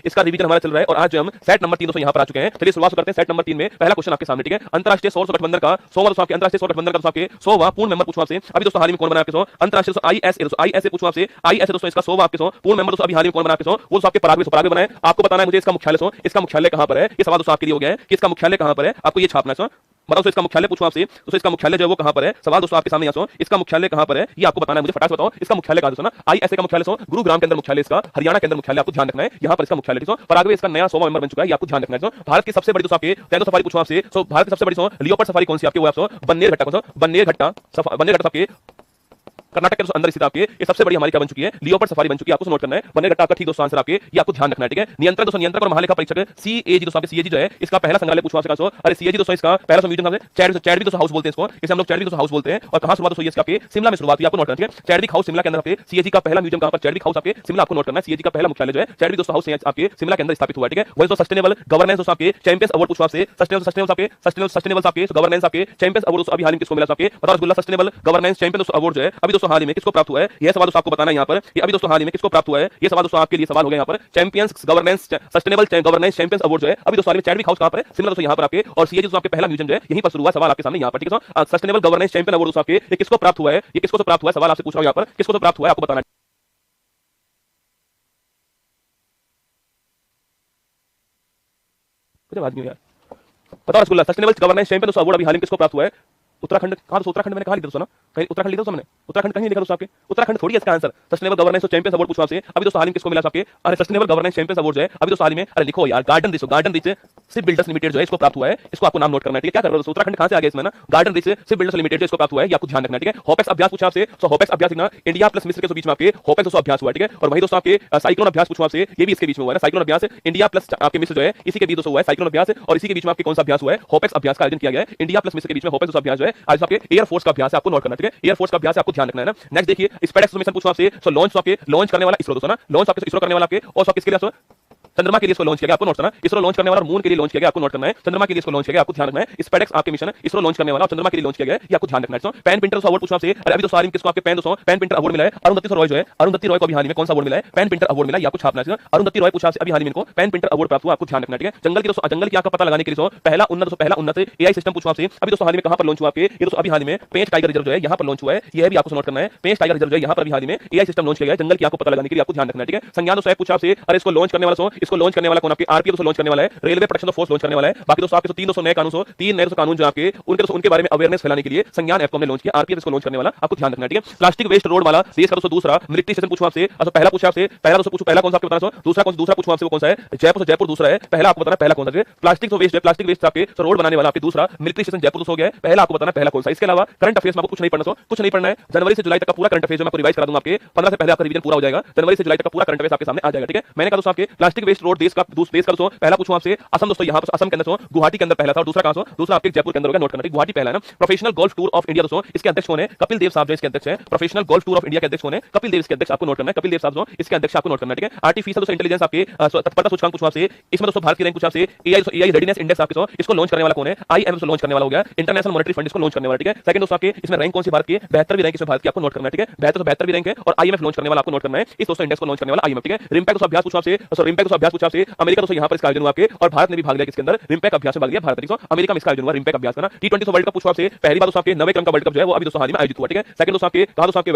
इसका रिवीजन हमारा चल रहा है और आज जो हम सेट नंबर 3 दोस्तों यहां पर आ चुके हैं। चलिए शुरुआत करते हैं सेट नंबर 3 में। पहला क्वेश्चन आपके सामने, ठीक है। अंतरराष्ट्रीय सौर गठबंधन का 100वां दोस्तों आपके अंतरराष्ट्रीय सौर गठबंधन का दोस्तों आपके 100वां पूर्ण मेंबर पूछूं आपसे। अभी दोस्तों हाल ही में कौन बना आपके 100 अंतरराष्ट्रीय आईएसए दोस्तों, आईएसए पूछूं आपसे। आईएसए दोस्तों इसका 100वां आपके 100 पूर्ण मेंबर दोस्तों अभी हाल ही में कौन बना आपके 100 वो दोस्तों आपके पराग्वे पराग्वे बना है। आपको बताना है मुझे इसका मुख्यालय 100, इसका मुख्यालय कहां पर है। ये सवाल दोस्तों आपके लिए हो गया है कि इसका मुख्यालय कहां पर है, आपको ये छापना है। बताओ तो इसका मुख्यालय पूछूं आपसे, तो इसका मुख्यालय जो है वो कहां पर है। सवाल दोस्तों आपके सामने यहाँ इसका मुख्यालय कहां पर है ये आपको बताना है मुझे। फटाक से बताओ इसका मुख्यालय कहां दोस्तों ना। आईएसए का मुख्यालय गुरुग्राम के अंदर मुख्यालय, इसका हरियाणा के अंदर मुख्यालय, आपको ध्यान रखना है। यहाँ पर इसका मुख्यालय पराग्वे इसका नया 100वां मेंबर बन चुका है, आपको ध्यान रखना है। भारत की सबसे बड़ी दोस्तों आपके टैंगो सफारी पूछूं आपसे। भारत की सबसे बड़ी लियोपार्ड सफारी कौन सी आपके वो आपको बन्नेर घट्टा, बन्नेर घट्टा आपके कर्नाटक के अंदर स्थित आपके ये सबसे बड़ी हमारी क्या बन चुकी है, लियोपार्ड सफारी बन चुकी है। आपको नोट करना है बन्नेर घट्टा का ठीक दोस्तों आंसर आपके, ये आपको ध्यान रखना है, ठीक है। नियंत्रक दोस्तों, नियंत्रक और महालेखा परीक्षक सीएजी दोस्तों आपके, सीएजी जो है इसका पहला संग्रहालय पूछूं आपसे। अरे सीएजी दोस्तों इसका पहला म्यूजियम कहां है, चैडविक दोस्तों हाउस बोलते हैं इसको, इसे हम लोग चैडविक दोस्तों हाउस बोलते हैं। और कहां शुरुआत दोस्तों इसका आपके शिमला में शुरुआत हुई, आपको नोट करना है, ठीक है। चैडविक हाउस शिमला के अंदर आपके सीएजी का पहला म्यूजियम कहां पर, चैडविक हाउस आपके शिमला, आपको नोट करना है। सीएजी का पहला मुख्यालय जो है चैडविक दोस्तों हाउस आपके शिमला के अंदर स्थापित हुआ, ठीक है। वही दोस्तों सस्टेनेबल गवर्नेंस दोस्तों आपके चैंपियंस अवार्ड पूछूं आपसे। सस्टेनेबल आपके गवर्नेंस आपके चैंपियंस अवार्ड अभी हाल में किसको मिला आपके, बताओ rasgulla sustainable governance champions award जो है अभी दोस्तों हाल ही में किसको प्राप्त हुआ है, यह सवाल दोस्तों आपको बताना है यहाँ पर। ये अभी दोस्तों हाल ही में किसको प्राप्त हुआ है, ये सवाल दोस्तों आपके लिए सवाल हो गया यहाँ पर। Champions governance sustainable governance champions award जो है अभी दोस्तों हाल में चैडविक हाउस कहां पर है, शिमला दोस्तों यहाँ पर आपके। और सीएजी दोस्तों आपके पहला म्यूजियम जो है यहीं पर शुरू हुआ, सवाल आपके सामने यहाँ पर, ठीक है। सस्टेनेबल गवर्नेंस चैंपियन अवार्ड दोस्तों आपके ये किसको प्राप्त हुआ है, ये किसको प्राप्त हुआ है, सवाल आपसे पूछ रहा हूं यहाँ पर, किसको प्राप्त हुआ है आपको बताना है। यार बताओ rasgulla sustainable governance champion award अभी हाल में किसको प्राप्त हुआ है। उत्तराखंड, कहां दोस्तों उत्तराखंड मैंने कहा लिखा दोस्तों ना, कहीं उत्तराखंड लिखा दोस्तों मैंने, उत्तराखंड कहीं लिखा दोस्तों आपके, उत्तराखंड थोड़ी है इसका answer. Sustainable governance champions award पूछो आपसे अभी दोस्तों हाल में किसको मिला आपके, अरे सस्टेनेबल गवर्नेंस चैंपियंस अवार्ड जो है अभी दोस्तों हाल में, अरे लिखो यार garden rich ship builders limited जो है इसको प्राप्त हुआ है, इसको आपको नाम नोट करना है, ठीक है। क्या कर रहे हो उत्तराखंड कहां से आ गया इसमें ना, garden rich ship builders limited इसको प्राप्त हुआ है, ये आपको ध्यान रखना है, ठीक है। होपेक्स अभ्यास पूछा आपसे, सो होपेक्स अभ्यास ना इंडिया प्लस मिस्र के बीच में आपके होपेक्स दोस्तों अभ्यास हुआ, ठीक है। और वही दोस्तों आपके साइक्लोन अभ्यास पूछो आपसे, ये भी इसके बीच में हुआ है, साइक्लोन अभ्यास इंडिया प्लस आपके मिस्र जो है इसी के बीच दोस्तों हुआ है साइक्लोन अभ्यास। और इसी के बीच में आपके कौन सा अभ्यास हुआ है, होपेक्स अभ्यास का आयोजन किया गया है इंडिया प्लस मिस्र के बीच में। होपेक्स अभ्यास जो है आज आपके एयर फोर्स का अभ्यास है, आपको नोट करना है, ठीक है। एयर फोर्स का अभ्यास आपको ध्यान रखना है ना। नेक्स्ट देखिए स्पेसएक्स मिशन पूछो आपसे, सो लॉन्च आपके लॉन्च करने वाला इसरो दोस्तों ना, लॉन्च आपके इसरो करने वाला आपके, और किसके लिए चंद्रमा के लिए इसको लॉन्च किया गया, आपको नोट करना है। इसरो लॉन्च करने वाला और मून के लिए लॉन्च किया गया, आपको नोट करना है। चंद्रमा के लिए इसको लॉन्च किया गया, आपको ध्यान रखना है। स्पेसएक्स आपके मिशन इसरो लॉन्च करने वाला और चंद्रमा के लिए लॉन्च किया गया, ये आपको ध्यान रखना है। पेन पिंटर अवार्ड पूछो आपसे, अरे अभी तो सारी किसको आपके पेन दोस्तों पेन पिंटर अवार्ड मिला है अरुंधति रॉय जो है, अरुंधति रॉय को अभी हाल में कौन सा अवार्ड मिला है, पेन पिंटर अवार्ड मिला है, आपको छापना है। अरुंधति रॉय पूछा अभी हाल में इनको पेन पिंटर अवार्ड प्राप्त हुआ, आपको ध्यान रखना है, ठीक है। जंगल की दोस्तों जंगल की आग का पता लगाने के लिए पहला उन्नत एआई सिस्टम पूछो आपसे अभी दोस्तों हाल में कहां पर लॉन्च हुआ आपके, ये दोस्तों अभी हाल में पेंच टाइगर रिजर्व जो है यहां पर लॉन्च हुआ है, ये भी आपको नोट करना है। पेंच टाइगर रिजर्व जो है यहां पर अभी हाल में एआई सिस्टम लॉन्च किया गया जंगल की आग को पता लगाने के लिए, आपको ध्यान रखना है, ठीक है। संज्ञान दोस्तों पूछा आपसे, अरे इसको लॉन्च करने वाला इसको लॉन्च करने वाला कौन आपके आरपीएफ दोस्तों लॉन्च करने वाला है, रेलवे प्रोटेक्शन फोर्स लॉन्च करने वाला है। बाकी दोस्तों आपके तीन दोस्तों नए कानून तीन नए कानून जो आपके उनके बारे में अवेयरनेस फैलाने के लिए संज्ञान ऐप को हमने लॉन्च किया, आरपीएफ इसको लॉन्च करने वाला, आपको ध्यान रखना है, ठीक है। प्लास्टिक वेस्ट रोड वाला देश का दोस्तों दूसरा मिलिट्री स्टेशन पूछो आपसे, अच्छा पहला पूछा आपसे, पहला दोस्तों पूछो पहला कौन सा आपके बताना, दूसरा पूछो आपसे वो कौन सा है, जयपुर दूसरा है, पहला आपको बताना पहला कौन सा है। प्लास्टिक वेस्ट है, प्लास्टिक वेस्ट आपके रोड बनाने वाला आपके दूसरा मिलिट्री स्टेशन जयपुर हो गया है, पहला आपको बताना पहला कौन सा। इसके अलावा करंट अफेयर्स में आपको कुछ नहीं पढ़ना, कुछ नहीं पढ़ना है। जनवरी से जुलाई तक का पूरा करंट अफेयर्स मैं आपको रिवाइज करा दूंगा, आपके 15 से पहले आपका रिवीजन पूरा हो जाएगा। जनवरी से जुलाई तक का पूरा करंट अफेयर्स आपके सामने आ जाएगा, ठीक है। मैंने कहा दोस्तों आपके प्लास्टिक वेस्ट रोड देश का दोस्तों पहला पूछो आपसे असम दोस्तों, यहाँ पर असम के अंदर गुवाहाटी के अंदर पहला था, और दूसरा कहां से, दूसरा आपके जयपुर के अंदर होगा, नोट करना, गुवाहाटी पहला है ना। Professional golf tour of India दोस्तों इसके अध्यक्ष कौन है, कपिल देव साहब जो इसके अध्यक्ष है। Professional golf tour of India के अध्यक्ष कौन है, कपिल देव इसके अध्यक्ष, आपको नोट करना है, कपिल देव साहब जो इसके अध्यक्ष, आपको नोट करना है, ठीक है। आर्टिफिशियल दोस्तों इंटेलिजेंस आपके तत्परता सूचकांक पूछो आपसे, इसमें दोस्तों भारत की रैंक पूछो आपसे। एआई रेडीनेस इंडेक्स आपके इसको लॉन्च करने वाला कौन है, आईएमएफ लॉन्च करने वाला हो गया, इंटरनेशनल मॉनेटरी फंड इसको लॉन्च करने वाला, ठीक है। सेकंड दोस्तों आपके इसमें रैंक कौन सी भारत की, 72वीं रैंक इसमें भारत की, आपको नोट करना है, ठीक है। 72 रैंक है और आईएमएफ लॉन्च करने वाला, आपको नोट करना है। इस दोस्तों इंडेक्स को लॉन्च करने वाला आईएमएफ, ठीक है। रिम्पैक दोस्तों अभ्यास पूछो आपसे, रिम्पैक दोस्तों अभ्यास पूछो आपसे, अमेरिका दोस्तों यहाँ पर इसका आयोजन हुआ आपके, और भारत ने भी भाग लिया किसके अंदर, रिम्पैक अभ्यास में भाग लिया भारत, ठीक है। अमेरिका में इसका आयोजन हुआ रिम्पैक अभ्यास का। T20 वर्ल्ड कप पूछो आपसे, पहली बार दोस्तों आपके 9वें क्रम का वर्ल्ड कप जो है वो अभी दोस्तों हाल में आयोजित हुआ, ठीक है। सेकंड दोस्तों आपके कहां दोस्तों आपके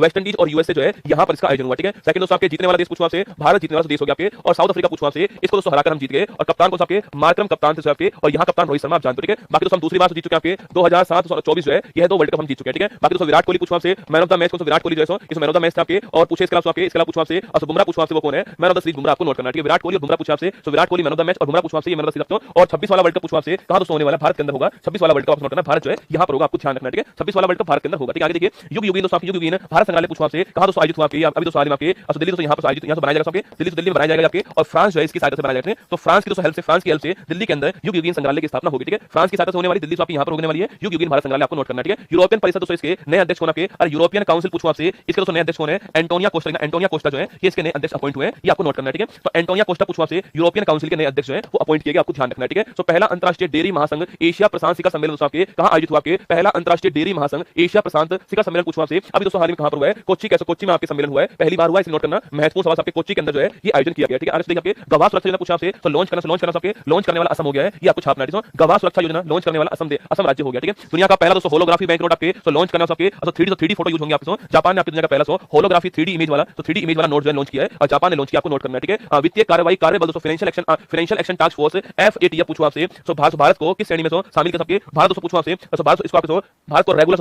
वेस्ट इंडीज और यूएसए जो है यहां पर इसका आयोजन हुआ, ठीक है। सेकंड दोस्तों आपके जीतने वाला देश पूछो आपसे, भारत जीतने वाला देश हो गया आपके, और साउथ अफ्रीका पूछो आपसे, इसको दोस्तों हराकर हम जीत गए, और कप्तान को आपके मार्करम कप्तान थे आपके, और यहां कप्तान रोहित शर्मा आप जानते हो, ठीक है। बाकी दोस्तों हम दूसरी बार जीत चुके हैं आपके 2007 और 24 जो है यह दो वर्ल्ड कप हम जीत चुके हैं, ठीक है। बाकी दोस्तों विराट कोहली पूछो आपसे, मैन ऑफ द मैच कौन सा, विराट कोहली जो है इसमें मैन ऑफ द मैच था आपके, और पूछे इसके अलावा पूछो आपसे बुमराह पूछो आपसे वो कौन है, man of the series Bumrah, आपको नोट करना है, ठीक है। विराट कोहली और बुमराह पूछो आपसे, so Virat Kohli man of the match और बुमराह पूछो आपसे ये मैन ऑफ द सीरीज, और 26 वाला वर्ल्ड कप पूछो आपसे कहां दोस्तों होने वाला, भारत के अंदर होगा। 26 वाला वर्ल्ड कप नोट करना, भारत जो है यहां पर होगा, आपको ध्यान रखना है, ठीक है। 26 वाला वर्ल्ड कप भारत के अंदर होगा, ठीक है। आगे देखिए युग युगीन दोस्तों, युग युगीन भारत संग्रहालय पूछो आपसे कहां दोस्तों आयोजित हुआ आपके, अभी दोस्तों हाल में आपके दिल्ली दोस्तों यहां पर आयोजित, यहां से बनाया जाएगा आपके दिल्ली में बनाया जाएगा आपके, और फ्रांस जो है इसकी सहायता से बनाया जाएगा, तो फ्रांस की दोस्तों हेल्प से, फ्रांस की हेल्प से दिल्ली के अंदर युग युगीन संग्रहालय की स्थापना होगी, ठीक है। फ्रांस की सहायता से होने वाली दिल्ली आपकी यहां पर होने वाली है युग युगीन भारत संग्रहालय, आपको नोट करना है, ठीक है। यूरोपियन परिषद दोस्तों इसके नए अध्यक्ष कौन आपके, और यूरोपियन काउंसिल पूछो आपसे इसके दोस्तों नए अध्यक्ष कौन है, एंटोनिया कोस्टा जो है ये इसके नए अध्यक्ष अपॉइंट हुए हैं, ये आपको नोट करना है, ठीक है। ठीक है। तो एंटोनियो कोस्टा पूछा आपसे यूरोपियन काउंसिल के नए अध्यक्ष जो है वो अपॉइंट किए गए, आपको ध्यान रखना है, ठीक है। तो पहला अंतरराष्ट्रीय डेयरी महासंघ एशिया प्रशांत शिखर सम्मेलन दोस्तों आपके कहां आयोजित हुआ, आपके पहला अंतरराष्ट्रीय डेयरी महासंघ एशिया प्रशांत शिखर सम्मेलन पूछा आपसे अभी दोस्तों हाल ही में कहां पर हुआ है, कोच्चि, कैसे कोच्चि में आपके सम्मेलन हुआ है, पहली बार हुआ है, इसे नोट करना, महत्वपूर्ण सवाल आपके कोच्चि के अंदर जो है ये आयोजन किया गया, ठीक है। आगे आपके गवाह सुरक्षा योजना पूछा आपसे, तो लॉन्च करना आपके लॉन्च करने वाला असम हो गया है, ये आपको छापना है। गवाह सुरक्षा योजना लॉन्च करने वाला असम राज्य हो गया, ठीक है। दुनिया का पहला दोस्तों होलोग्राफी बैंक नोट आपके तो लॉन्च करना आपके 3D फोटो यूज होंगे आपके, जापान ने आपकी दुनिया का पहला होलोग्राफी 3D इमेज वाला, तो 3D इमेज वाला नोट जो है लॉन्च किया है और जापान ने लॉन्च किया, आपको नोट करना है, ठीक है। वित्तीय कार्रवाई कार्यबल दोस्तों financial action task force FATF पूछा आपसे, तो भारत को किस श्रेणी में शामिल कर सकते हैं, भारत दोस्तों पूछा आपसे, तो भारत को रेगुलर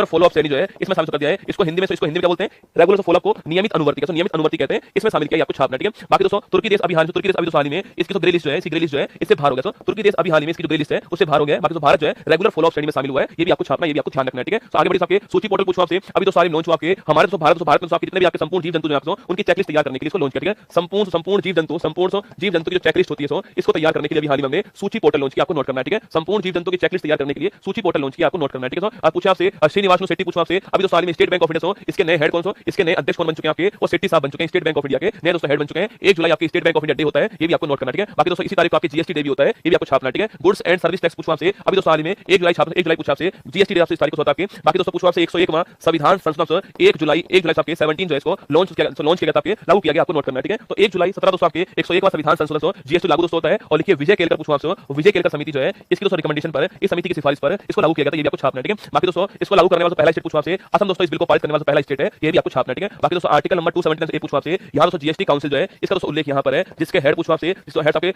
फॉलो अप श्रेणी जो है इसमें शामिल कर दिया है। इसको हिंदी में क्या बोलते हैं, रेगुलर फॉलो अप को नियमित अनुवर्ती कहते हैं, इसमें शामिल किया, आपको छापना, ठीक है। बाकी दोस्तों तुर्की देश अभी हाल में इसकी जो ग्रे लिस्ट जो है इससे बाहर हो गया, तुर्की देश अभी हाल में इसकी जो ग्रे लिस्ट है उससे बाहर हो गया। बाकी भारत जो है रेगुलर फॉलो अप श्रेणी में शामिल हुआ है, ये भी आपको छापना, ये भी आपको ध्यान रखना है, ठीक है। तो आगे बढ़िए आपके सूची पोर्टल पूछा आपसे अभी तो सारी लॉन्च हुआ आपके हमारे तो भारत में जितने भी आपके संपूर्ण जीव जंतु जो आपको उनकी चेकलिस्ट तैयार करने के लिए इसको लॉन्च किया, ठीक है। संपूर्ण जीव जंतु की जो चेकलिस्ट होती है इसको तैयार करने के लिए हाल ही में हमने सूची पोर्टल लॉन्च किया, आपको नोट करना है, ठीक है। संपूर्ण जीव जंतु की चेकलिस्ट तैयार करने के लिए सूची पोर्टल लॉन्च किया, आपको नोट करना है, ठीक है। आप पूछा आपसे श्रीनिवास शेट्टी पूछा आपसे अभी तो साल में स्टेट बैंक ऑफ इंडिया इसके नए हेड कौन सो, इसके नए अध्यक्ष कौन बन चुके हैं आपके, वो शेट्टी साहब बन चुके हैं, स्टेट बैंक ऑफ इंडिया के नए दोस्तों हेड बन चुके हैं। 1 जुलाई आपकी state bank of India day होता है, ये भी आपको नोट करना, ठीक है। बाकी दोस्तों इसी तारीख को आपकी जीएसटी डे भी होता है, ये भी आपको छापना, ठीक है। गुड्स एंड सर्विस टैक्स पूछा आपसे अभी दोस्तों हाल में 1 जुलाई पूछा आपसे जीएसटी डे आपसे इस तारीख को होता है आपके। बाकी दोस्तों पूछा आपसे 101वां संविधान संशोधन 1 जुलाई आपके 17 जो है इसको लॉन्च किया गया आपके लागू किया गया, आपको नोट करना है, ठीक है। तो 1 जुलाई 17 दोस्तों आपके 101वां संविधान संशोधन जीएसटी लागू दोस्तों होता है। और लिखिए विजय केलकर पूछा आपसे, विजय केलकर समिति जो है इसकी दोस्तों रिकमेंडेशन पर, इस समिति की सिफारिश पर इसको लागू किया गया था, ये भी आपको छापना है, ठीक है। बाकी दोस्तों इसको लागू करने वाला पहला स्टेट पूछा आपसे असम दोस्तों, इस बिल को पारित करने वाला पहला स्टेट है, ये भी आपको छापना है, ठीक है। बाकी दोस्तों आर्टिकल नंबर 279 पूछा आपसे, यहां दोस्तों जीएसटी काउंसिल जो है इसका दोस्तों उल्लेख यहां पर है, जिसके हेड पूछा आपसे, जिसको हेड आपके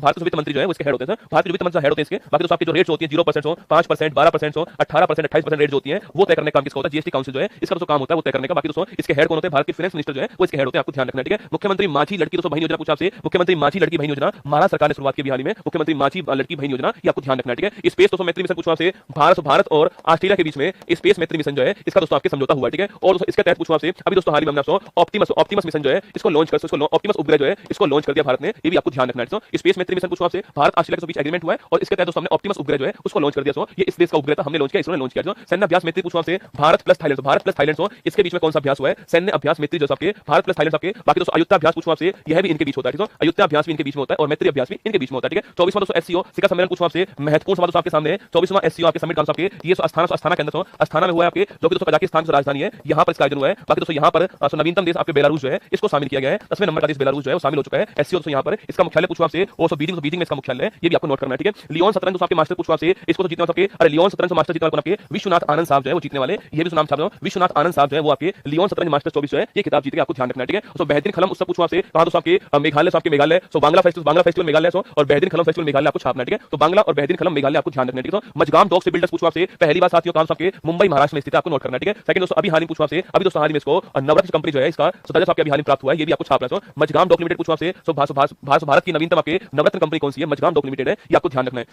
भारत वित्त मंत्री जो है उसके हेड होते हैं, भारत वित्त मंत्री हेड होते हैं इसके। बाकी दोस्तों आपकी जो रेट्स होती है 0% हो, 5%, 12% हो, 18%, 28% रेट होती है, वो तय करने का काम किसका होता है, जीएसटी काउंसिल जो है इसका दोस्तों काम होता है वो तय करने का। बाकी दोस्तों इसके हेड कौन होते हैं, भारत के फाइनेंस मिनिस्टर जो है वो इसके हेड होते हैं, आपको ध्यान रखना है, ठीक है। मुख्यमंत्री माझी लड़की दोस्तों बहन योजना पूछा आपसे, मुख्यमंत्री माझी लड़की बहन योजना महाराष्ट्र सरकार ने शुरुआत की हाल में, मुख्यमंत्री माझी लड़की बहन योजना, ये आपको ध्यान रखना है, ठीक है। स्पेस दोस्तों मैत्री मिशन पूछा आपसे, भारत और ऑस्ट्रेलिया के बीच में स्पेस मैत्री मिशन जो है इसका दोस्तों आपके समझौता हुआ, ठीक है। और इसके तहत पूछा आपसे अभी दोस्तों हाल ही में हमने ऑप्टिमस मिशन जो है इसको लॉन्च ऑप्टिमस उपग्रह जो है इसको लॉन्च कर दिया भारत ने, ये भी आपको ध्यान रखना है। स्पेस मैत्री मिशन पूछा आपसे, भारत ऑस्ट्रेलिया के बीच एग्रीमेंट हुआ है और इसके तहत दोस्तों हमने ऑप्टिमस उपग्रह जो है उसको लॉन्च कर दिया, ये इस देश का उपग्रह था, हमने लॉन्च किया, इसने लॉन्च किया। सैन्य अभ्यास मैत्री पूछा आपसे, भारत प्लस थाईलैंड हो, इसके बीच में कौन सा अभ्यास हुआ है, सैन्य अभ्यास मैत्री जो आपके भारत प्लस थाईलैंड आपके। बाकी दोस्तों अयोध्या अभ्यास पूछा आपसे, यह भी इनके बीच होता है, ठीक है। अयोध्या अभ्यास भी इनके बीच में होता है और मैत्री अभ्यास भी इनके बीच में होता है, ठीक है। 24वां दोस्तों एससीओ शिखर सम्मेलन पूछा आपसे, महत्वपूर्ण सवाल दोस्तों आपके सामने 24वां एससीओ आपके समिट आपके ये अस्थाना के अंदर अस्थाना में हुआ है आपके, जो कि दोस्तों कजाकिस्तान की राजधानी है, यहां पर इसका आयोजन हुआ है। बाकी दोस्तों यहां पर नवीनतम देश आपके बेलारूस जो है इसको शामिल किया गया है, 10वें नंबर का देश बेलारूस जो है वो शामिल हो चुका है एससीओ दोस्तों यहां पर। इसका मुख्यालय पूछा आपसे और बीजिंग में इसका मुख्यालय है, ये भी आपको नोट करना है, ठीक है। लियोन शतरंज दोस्तों आपके मास्टर पूछा आपसे, इसको तो जीतने वाले आपके लियोन शतरंज मास्टर जीतने वाले आपके विश्वनाथ आनंद साहब जो है वो जीतने वाले, ये भी नाम छाप दो, विश्वनाथ आनंद साहब जो है वो आपके लियोन शतरंज मास्टर 24 जो है ये किताब जीत गए, आपको ध्यान रखना है, ठीक है। तो बेहतरीन खलम उत्सव पूछा आपसे, कहां दोस्तों आपके मेघालय बांग्ला फेस्टिवल मेघालय और बेहतरीन खलम फेस्टिवल मेघालय आपको छापना है, ठीक है। तो बांग्ला और बेहतरीन खलम मेघालय आपको ध्यान रखना है, ठीक है। मजगाम डॉग से बिल्डर्स पूछा आपसे, पहली बार साथियों कहां आपके मुंबई महाराष्ट्र में स्थित है, आपको नोट करना है, ठीक है। सेकंड दोस्तों अभी हाल ही पूछा आपसे, अभी दोस्तों हाल ही में इसको नवरत्न कंपनी जो है इसका सदस्य आपके अभी हाल ही प्राप्त हुआ है, ये भी आपको छापना है। मजगाम डॉक लिमिटेड पूछा आपसे, भारत की नवीनतम आपके नवरत्न कंपनी कौन सी है, मजगाम डॉक लिमिटेड है, ये आपको ध्यान रखना है।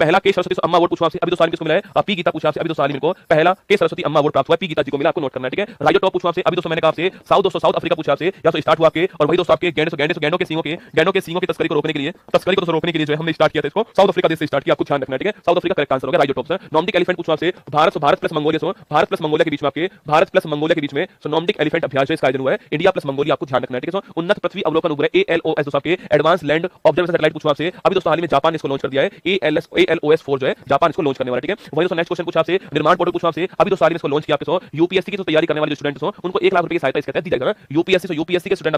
पहला के सरस्वती अम्मा अवार्ड पूछा आपसे, अभी तो साल किसको मिला है, पी गीता पूछा आपसे, अभी तो साल को पहला के सरस्वती अम्मा अवार्ड प्राप्त हुआ, पी गीता जी को मिला, आपको नोट करना है, ठीक है। राइजो टॉप पूछा आपसे, अभी दोस्तों मैंने कहा आपसे साउथ अफ्रीका पूछा आपसे, या तो स्टार्ट हुआ आपके, और वही दोस्तों आपके गैंडों के सींगों की तस्करी को रोकने के लिए जो है हमने स्टार्ट किया था, इसको साउथ अफ्रीका देश से स्टार्ट किया, आपको ध्यान रखना है, ठीक है। साउथ अफ्रीका करेक्ट आंसर होगा, राइजो टॉप से। नॉर्डिक एलिफेंट पूछा आपसे, भारत प्लस मंगोलिया के बीच में आपके नॉर्डिक एलिफेंट अभ्यास इसका आयोजन हुआ है, इंडिया प्लस मंगोलिया, आपको ध्यान रखना है, ठीक है। उन्नत पृथ्वी अवलोकन उपग्रह ALOS दोस्तों आपके एडवांस लैंड ऑब्जर्वेशन सैटेलाइट पूछा आपसे, अभी दोस्तों हाल में जापान ने इसको लॉन्च कर दिया है, ALOS 4 जो है जापान इसको लॉन्च करने वाला है, ठीक है। वही दोस्तों नेक्स्ट क्वेश्चन पूछा आपसे, निर्माण पोर्टल पूछा आपसे, अभी दोस्तों हाल में इसको लॉन्च किया आपके यूपीएससी की जो तैयारी करने वाले जो स्टूडेंट्स हो उनको 1 लाख रुपए की सहायता इसके तहत दी जाएगा। यूपीएससी के स्टूडेंट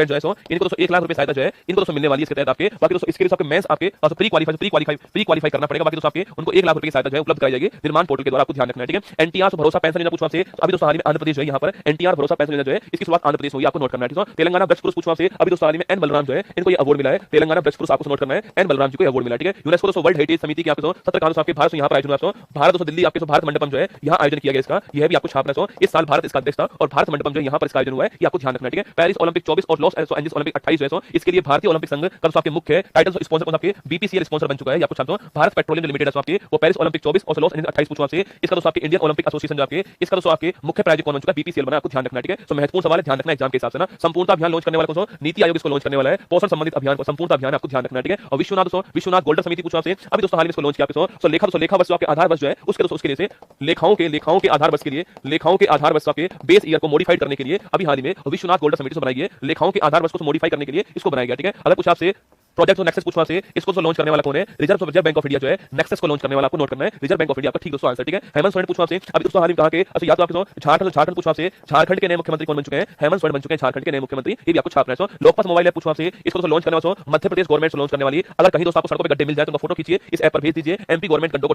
जो है इनको दोस्तों 1 लाख रुपए सहायता जो है इनको दोस्तों मिलने वाली है इसके तहत आपके। बाकी दोस्तों इसके लिए आपके मेंस आपके प्री क्वालीफाई करना पड़ेगा, बाकी दोस्तों आपके उनको 1 लाख रुपए की सहायता जो है उपलब्ध कराई जाएगी निर्माण पोर्टल के द्वारा, आपको ध्यान रखना है, ठीक है। एनटीआर भरोसा पेंशन योजना पूछा आपसे, अभी दोस्तों हाल में आंध्र प्रदेश जो है यहाँ पर एनटीआर भरोसा पेंशन योजना जो है इसकी शुरुआत आंध्र प्रदेश में हुई, आपको नोट करना है, ठीक है। तेलंगाना वृक्ष पुरुष पूछा आपसे, अभी दोस्तों हाल में एन बलराम जो है इनको ये अवार्ड मिला है, तेलंगाना वृक्ष पुरुष आपको नोट करना है, एन बलराम जी को अवार्ड मिला है, ठीक है। यूनेस्को दोस्तों वर्ल्ड हेरिटेज समिति की आपको 17 कानून आपके भारत से यहाँ पर आयोजन हुआ, भारत दोस्तों दिल्ली आपके भारत मंडपम जो है यहाँ आयोजन किया गया इसका, यह भी आपको छापना है। इस साल भारत इसका अध्यक्ष था और भारत मंडपम जो यहाँ पर इसका आयोजन हुआ है, ये आपको ध्यान रखना है, ठीक है। पेरिस ओलंपिक 24 और लॉस एंजल्स ओलंपिक 28 जो है इसके लिए भारतीय ओलंपिक संघ का आपके मुख्य टाइटल स्पॉन्सर कौन आपके BPCL स्पॉन्सर बन चुका है, आपको छापना भारत पेट्रोलियम लिमिटेड आपके वो पेरिस ओलंपिक 24 और लॉस एंजल्स 28 पूछा आपसे, इसका दोस्तों आपके इंडियन ओलंपिक एसोसिएशन जो आपके इसका दोस्तों आपके मुख्य प्रायोजक कौन बन चुका है, BPCL बना, आपको ध्यान रखना है, ठीक है। तो महत्वपूर्ण सवाल है, ध्यान रखना एग्जाम के हिसाब से ना। संपूर्णता अभियान लॉन्च करने वाला कौन सा, नीति आयोग इसको लॉन्च करने वाला है, पोषण संबंधित अभियान को संपूर्णता अभियान आपको ध्यान रखना है, ठीक है। और विश्वनाथ गोल्डन समिति पूछा आपसे, अभी दोस्तों हाल में इसको लॉन्च किया आपके लेखा वर्ष आपके आधार वर्ष जो है उसके लिए लेखाओं के आधार वर्ष के लिए बेस ईयर को मॉडिफाइड करने के लिए अभी हाल ही में विश्वनाथ गोल्डर समिति से बनाई है, लेखाओं के आधार पर इसको मॉडिफाई करने के लिए इसको बनाया गया। ठीक है, अगर कुछ आपसे प्रोजेक्ट नेक्सस पूछना से इसको लॉन्च करने वाला कौन है, रिजर्व बैंक ऑफ इंडिया जो है नेक्सस को लॉन्च करने वाला, आपको नोट करना है रिजर्व बैंक ऑफ इंडिया। आपका ठीक दोस्तों आंसर। ठीक है, हेमंत सोरेन पूछना से अभी दोस्तों हाल ही कहा कि अच्छा या तो आपके झारखंड पूछना से झारखंड के नए मुख्यमंत्री कौन बन चुके हैं, हेमंत सोरेन बन चुके हैं झारखंड के नए मुख्यमंत्री, ये भी आपको छापना है। लोकपाल मोबाइल ऐप पूछना से इसको लॉन्च करने वाला मध्य प्रदेश गवर्नमेंट लॉन्च करने वाली। अगर कहीं दोस्तों आपको सड़कों पे गड्ढे मिल जाए तो फोटो खींचिए, इस ऐप पर भेज दीजिए, एमपी गवर्नमेंट गड्ढों को